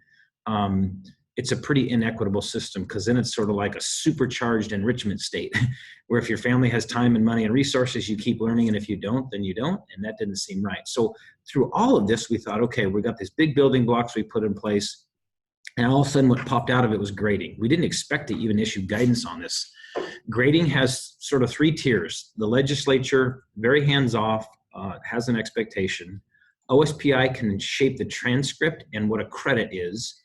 it's a pretty inequitable system, because then it's sort of like a supercharged enrichment state where if your family has time and money and resources, you keep learning, and if you don't, then you don't, and that didn't seem right. So through all of this, we thought, okay, we got these big building blocks we put in place, and all of a sudden what popped out of it was grading. We didn't expect to even issue guidance on this. Grading has sort of 3 tiers. The legislature, very hands-off, has an expectation. OSPI can shape the transcript and what a credit is.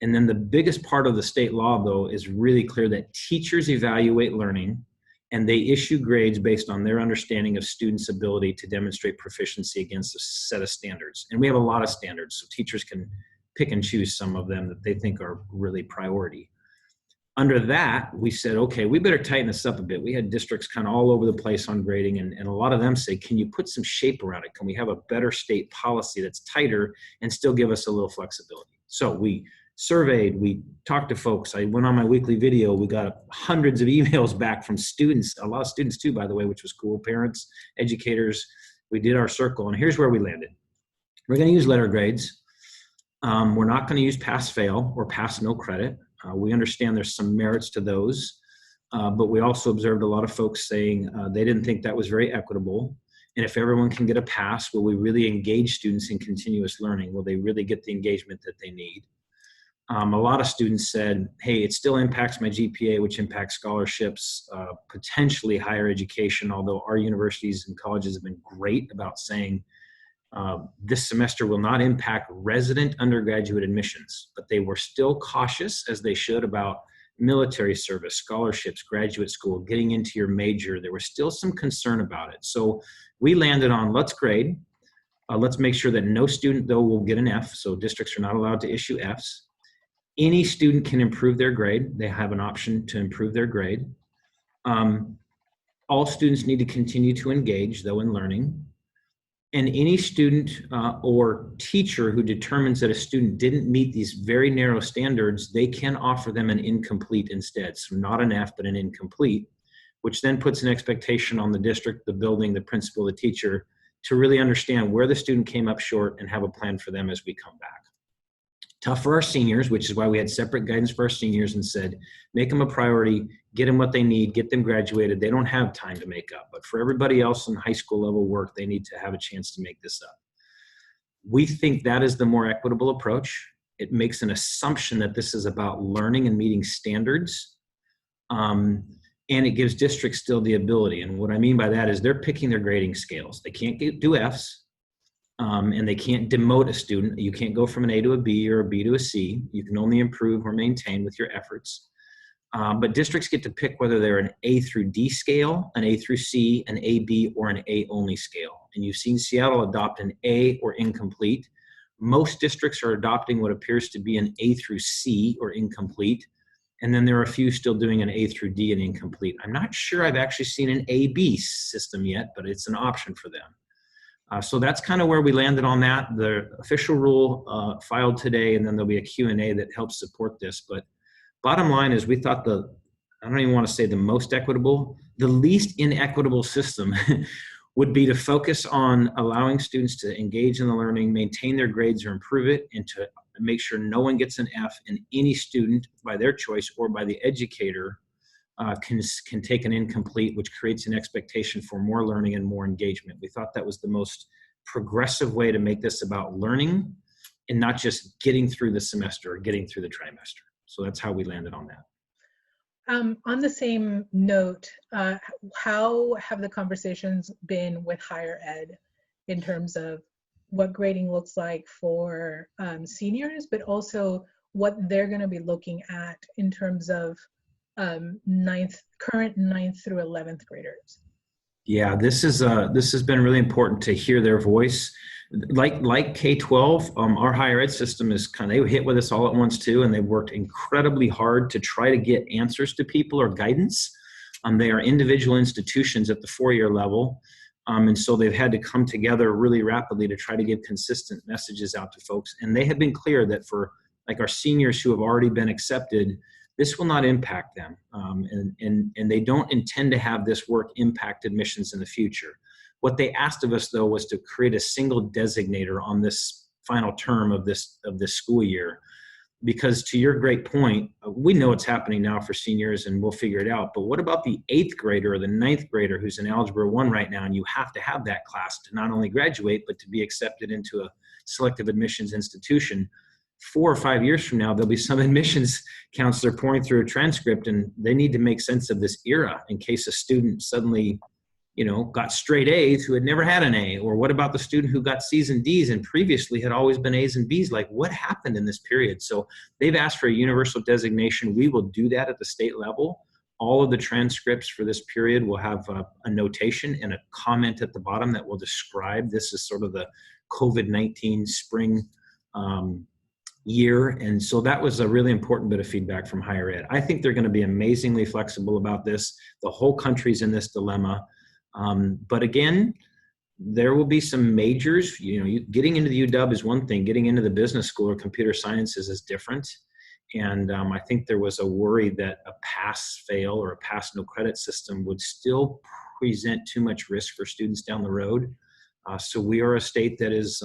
And then the biggest part of the state law, though, is really clear that teachers evaluate learning, and they issue grades based on their understanding of students' ability to demonstrate proficiency against a set of standards. And we have a lot of standards, so teachers can pick and choose some of them that they think are really priority. Under that, we said, okay, we better tighten this up a bit. We had districts kind of all over the place on grading, and a lot of them say, can you put some shape around it? Can we have a better state policy that's tighter and still give us a little flexibility? So we surveyed, we talked to folks. I went on my weekly video. We got hundreds of emails back from students, a lot of students too, by the way, which was cool, parents, educators. We did our circle, and here's where we landed. We're going to use letter grades. We're not going to use pass-fail or pass no credit. We understand there's some merits to those, but we also observed a lot of folks saying they didn't think that was very equitable. And if everyone can get a pass, will we really engage students in continuous learning? Will they really get the engagement that they need? A lot of students said, hey, it still impacts my GPA, which impacts scholarships, potentially higher education, although our universities and colleges have been great about saying this semester will not impact resident undergraduate admissions, but they were still cautious, as they should, about military service, scholarships, graduate school, getting into your major. There was still some concern about it. So we landed on let's grade. Let's make sure that no student, though, will get an F. So districts are not allowed to issue Fs. Any student can improve their grade. They have an option to improve their grade. All students need to continue to engage, though, in learning. And any student or teacher who determines that a student didn't meet these very narrow standards, they can offer them an incomplete instead. So not an F, but an incomplete, which then puts an expectation on the district, the building, the principal, the teacher, to really understand where the student came up short and have a plan for them as we come back. Tough for our seniors, which is why we had separate guidance for our seniors and said, make them a priority, get them what they need, get them graduated. They don't have time to make up. But for everybody else in high school level work, they need to have a chance to make this up. We think that is the more equitable approach. It makes an assumption that this is about learning and meeting standards. And it gives districts still the ability. And what I mean by that is they're picking their grading scales. They can't do Fs. And they can't demote a student. You can't go from an A to a B or a B to a C. You can only improve or maintain with your efforts. But districts get to pick whether they're an A through D scale, an A through C, an A, B, or an A only scale. And you've seen Seattle adopt an A or incomplete. Most districts are adopting what appears to be an A through C or incomplete. And then there are a few still doing an A through D and incomplete. I'm not sure I've actually seen an A-B system yet, but it's an option for them. So that's kind of where we landed on that. The official rule filed today, and then there'll be a Q&A that helps support this. But bottom line is we thought I don't even want to say the most equitable, the least inequitable system would be to focus on allowing students to engage in the learning, maintain their grades or improve it, and to make sure no one gets an F, and any student by their choice or by the educator can take an incomplete, which creates an expectation for more learning and more engagement. We thought that was the most progressive way to make this about learning and not just getting through the semester or getting through the trimester. So that's how we landed on that. On the same note, how have the conversations been with higher ed in terms of what grading looks like for seniors, but also what they're going to be looking at in terms of current 9th through 11th graders? Yeah, this has been really important to hear their voice. Like K-12, our higher ed system is they hit with us all at once too, and they've worked incredibly hard to try to get answers to people or guidance. They are individual institutions at the 4-year level, and so they've had to come together really rapidly to try to give consistent messages out to folks. And they have been clear that for like our seniors who have already been accepted, this will not impact them, and they don't intend to have this work impact admissions in the future. What they asked of us, though, was to create a single designator on this final term of this school year Because to your great point, we know it's happening now for seniors and we'll figure it out. But what about the 8th grader or the 9th grader who's in Algebra 1 right now, and you have to have that class to not only graduate, but to be accepted into a selective admissions institution? 4 or 5 years from now, there'll be some admissions counselor pouring through a transcript, and they need to make sense of this era in case a student suddenly, got straight A's who had never had an A. Or what about the student who got C's and D's and previously had always been A's and B's? Like, what happened in this period? So they've asked for a universal designation. We will do that at the state level. All of the transcripts for this period will have a notation and a comment at the bottom that will describe this is sort of the COVID-19 spring year. And so that was a really important bit of feedback from higher ed. I think they're going to be amazingly flexible about this. The whole country's in this dilemma. But again, there will be some majors. Getting into the UW is one thing. Getting into the business school or computer sciences is different. And I think there was a worry that a pass-fail or a pass-no credit system would still present too much risk for students down the road. So we are a state that is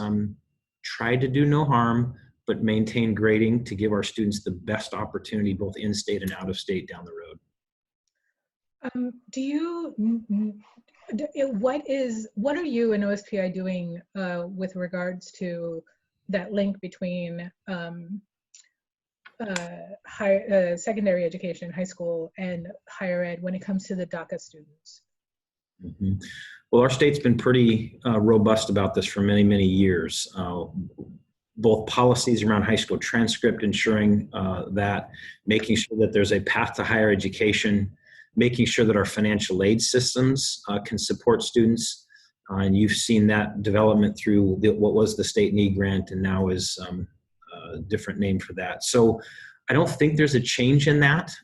tried to do no harm, but maintain grading to give our students the best opportunity both in-state and out-of-state down the road. What are you and OSPI doing with regards to that link between secondary education, high school, and higher ed when it comes to the DACA students? Mm-hmm. Well, our state's been pretty robust about this for many, many years. Both policies around high school transcript, ensuring that, making sure that there's a path to higher education, making sure that our financial aid systems can support students. And you've seen that development through what was the state need grant and now is a different name for that. So I don't think there's a change in that,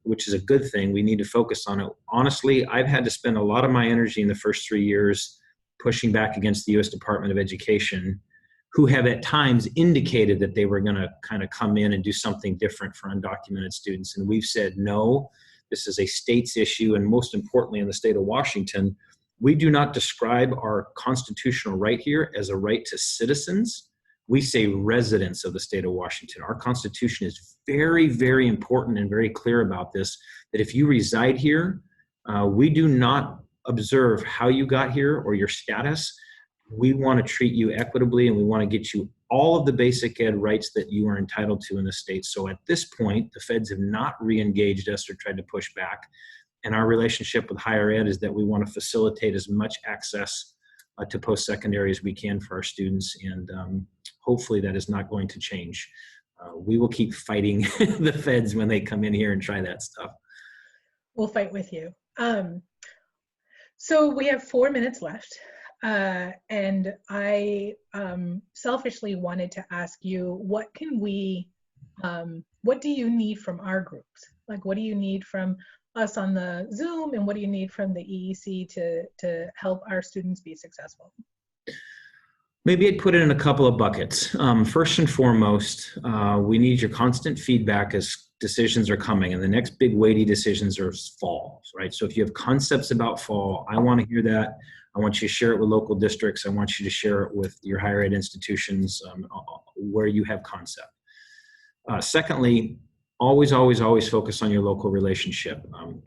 which is a good thing. We need to focus on it. Honestly, I've had to spend a lot of my energy in the first 3 years pushing back against the U.S. Department of Education, who have at times indicated that they were going to kind of come in and do something different for undocumented students. And we've said, no, this is a state's issue. And most importantly, in the state of Washington, we do not describe our constitutional right here as a right to citizens. We say residents of the state of Washington. Our Constitution is very, very important and very clear about this, that if you reside here, we do not observe how you got here or your status. We want to treat you equitably, and we want to get you all of the basic ed rights that you are entitled to in the state. So at this point, the feds have not re-engaged us or tried to push back. And our relationship with higher ed is that we want to facilitate as much access to post-secondary as we can for our students. And hopefully that is not going to change. We will keep fighting the feds when they come in here and try that stuff. We'll fight with you. So we have 4 minutes left. And I selfishly wanted to ask you, what do you need from our groups? Like, what do you need from us on the Zoom, and what do you need from the EEC to help our students be successful? Maybe I'd put it in a couple of buckets. First and foremost, we need your constant feedback as decisions are coming, and the next big weighty decisions are fall, right? So if you have concepts about fall, I want to hear that. I want you to share it with local districts. I want you to share it with your higher ed institutions where you have concept. Secondly, always focus on your local relationship. I'm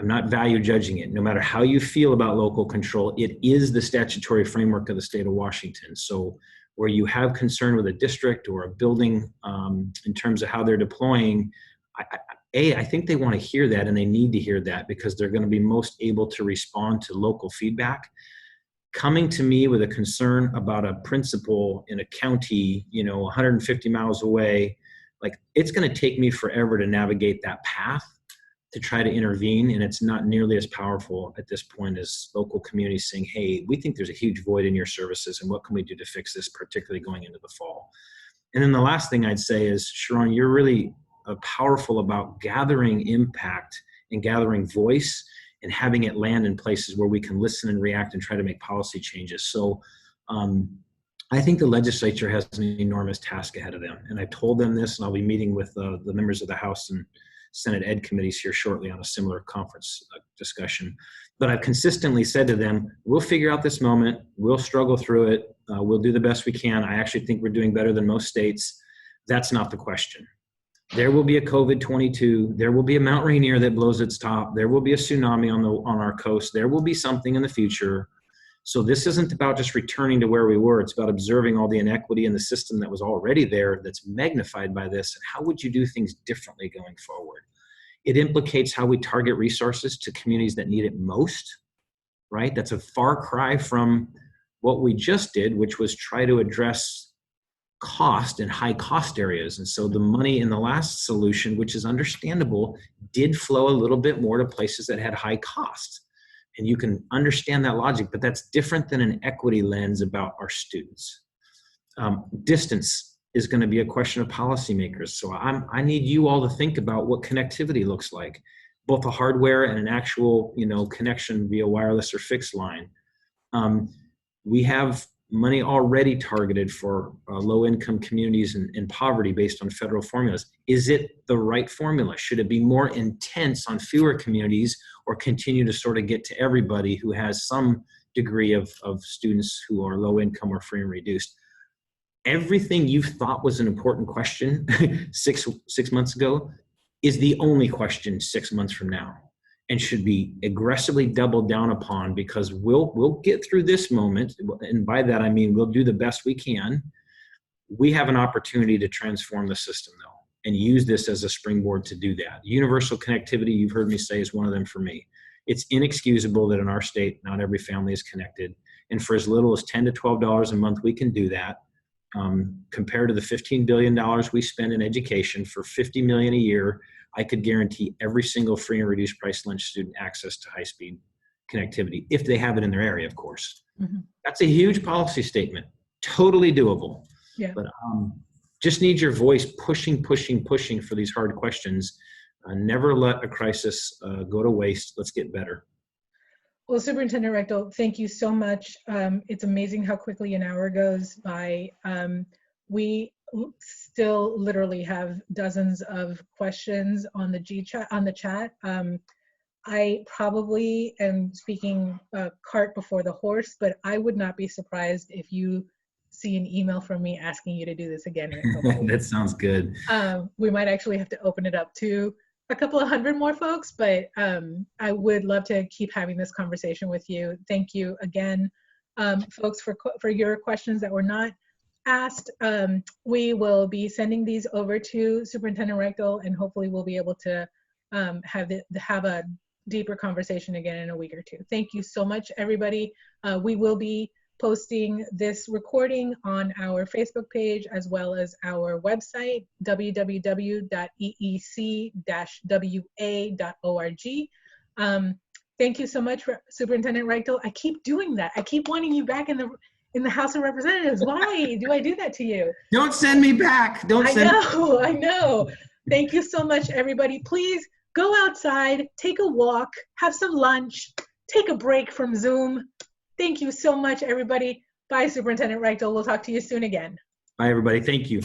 not value judging it. No matter how you feel about local control, it is the statutory framework of the state of Washington. So where you have concern with a district or a building in terms of how they're deploying, I think they want to hear that, and they need to hear that because they're going to be most able to respond to local feedback. Coming to me with a concern about a principal in a county, 150 miles away, like, it's going to take me forever to navigate that path to try to intervene, and it's not nearly as powerful at this point as local communities saying, hey, we think there's a huge void in your services, and what can we do to fix this, particularly going into the fall? And then the last thing I'd say is, Sharon, you're really powerful about gathering impact and gathering voice and having it land in places where we can listen and react and try to make policy changes. So I think the legislature has an enormous task ahead of them. And I told them this, and I'll be meeting with the members of the House and Senate Ed committees here shortly on a similar conference discussion. But I've consistently said to them, we'll figure out this moment, we'll struggle through it, we'll do the best we can. I actually think we're doing better than most states. That's not the question. There will be a COVID-22. There will be a Mount Rainier that blows its top. There will be a tsunami on our coast. There will be something in the future. So this isn't about just returning to where we were. It's about observing all the inequity in the system that was already there that's magnified by this. And how would you do things differently going forward? It implicates how we target resources to communities that need it most, right? That's a far cry from what we just did, which was try to address cost in high cost areas. And so the money in the last solution, which is understandable, did flow a little bit more to places that had high costs. And you can understand that logic, but that's different than an equity lens about our students. Distance is going to be a question of policymakers. So I need you all to think about what connectivity looks like, both a hardware and an actual, connection via wireless or fixed line. We have money already targeted for low-income communities and poverty based on federal formulas. Is it the right formula? Should it be more intense on fewer communities, or continue to sort of get to everybody who has some degree of students who are low income or free and reduced? Everything you thought was an important question six months ago is the only question 6 months from now, and should be aggressively doubled down upon, because we'll get through this moment. And by that, I mean, we'll do the best we can. We have an opportunity to transform the system though, and use this as a springboard to do that. Universal connectivity, you've heard me say, is one of them for me. It's inexcusable that in our state, not every family is connected. And for as little as $10 to $12 a month, we can do that. Compared to the $15 billion we spend in education, for $50 million a year, I could guarantee every single free and reduced price lunch student access to high-speed connectivity, if they have it in their area, of course. Mm-hmm. That's a huge policy statement, totally doable. Yeah. But just need your voice pushing for these hard questions. Never let a crisis go to waste. Let's get better. Well, Superintendent Reykdal, thank you so much. It's amazing how quickly an hour goes by. We still literally have dozens of questions on the chat. I probably am speaking cart before the horse, but I would not be surprised if you see an email from me asking you to do this again in a couple of weeks. That sounds good. We might actually have to open it up to a couple of hundred more folks, but I would love to keep having this conversation with you. Thank you again, folks, for your questions that were not asked. We will be sending these over to Superintendent Reykdal, and hopefully we'll be able to have a deeper conversation again in a week or two. Thank you so much, everybody. We will be posting this recording on our Facebook page as well as our website, www.eec-wa.org. Thank you so much, Superintendent Reykdal. I keep doing that. I keep wanting you back in the House of Representatives. Why do I do that to you? Don't send me back. I know. Thank you so much, everybody. Please go outside, take a walk, have some lunch, take a break from Zoom. Thank you so much, everybody. Bye, Superintendent Reykdal. We'll talk to you soon again. Bye, everybody. Thank you.